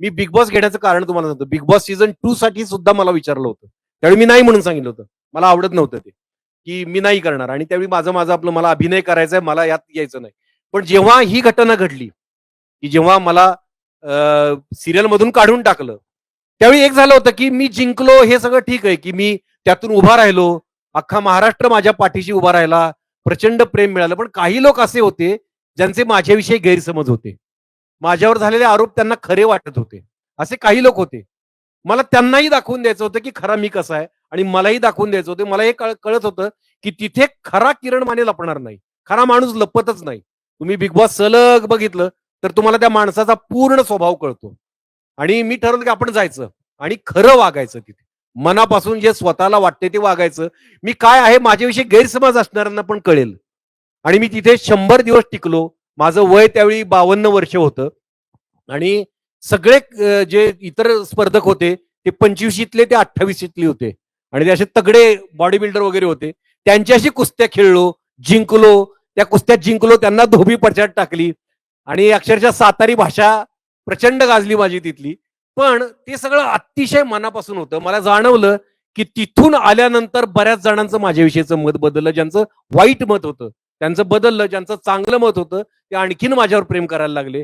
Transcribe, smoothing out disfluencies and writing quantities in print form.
मी big boss घेण्याचं कारण तुम्हाला सांगतो. बिग बॉस सीझन 2 साठी सुद्धा मला विचारलं होतं. त्यावेळी मी नाही म्हणून सांगितलं होतं. मला आवडत नव्हतं ते, की मी नाही करणार आणि त्यावेळी माझं माझं आपलं मला अभिनय करायचा आहे, मला यात यायचं नाही. पण जेव्हा ही घटना घडली, की जेव्हा मला सीरियल मधून काढून टाकलं, त्यावेळी एक झालं होतं, की मी जिंकलो हे सगळं ठीक आहे, की मी त्यातून उभा राहिलो. अख्खा महाराष्ट्र माझ्या पाठीशी उभा राहिला. प्रचंड प्रेम मिळालं. पण काही लोक असे होते, ज्यांचे माझ्याविषयी गैरसमज होते. माझ्यावर झालेले आरोप त्यांना खरे वाटत होते. असे काही लोक होते. मला त्यांनाही दाखवून द्यायचं होतं, की खरा मी कसा आहे आणि मलाही दाखवून द्यायचं होतं. मला हे कळत होतं, की तिथे खरा किरण माने लपणार नाही. खरा माणूस लपतच नाही. तुम्ही बिग बॉस सलग बघितलं, तर तुम्हाला त्या माणसाचा पूर्ण स्वभाव कळतो. आणि मी ठरवलं, की आपण जायचं आणि खरं वागायचं तिथे. मनापासून जे स्वतःला वाटते ते वागायचं. मी काय आहे माझ्याविषयी गैरसमज असणाऱ्यांना पण कळेल. आणि मी तिथे 100 दिवस टिकलो. माझं वय त्यावेळी 52 वर्ष होतं आणि सगळे जे इतर स्पर्धक होते ते 25शीतले ते 28शीतले होते आणि ते असे तगडे बॉडी बिल्डर वगैरे होते. त्यांच्याशी कुस्त्या खेळलो, जिंकलो. त्या कुस्त्यात जिंकलो, त्यांना धोबी पछाड टाकली आणि अक्षरशः सातारी भाषा प्रचंड गाजली माझी तिथली. पण ते सगळं अतिशय मनापासून होतं. मला जाणवलं, की तिथून आल्यानंतर बऱ्याच जणांचं माझ्याविषयीचं मत बदललं. ज्यांचं वाईट मत होतं, त्यांचं बदललं. ज्यांचं चांगलं मत होतं, ते आणखीन माझ्यावर प्रेम करायला लागले.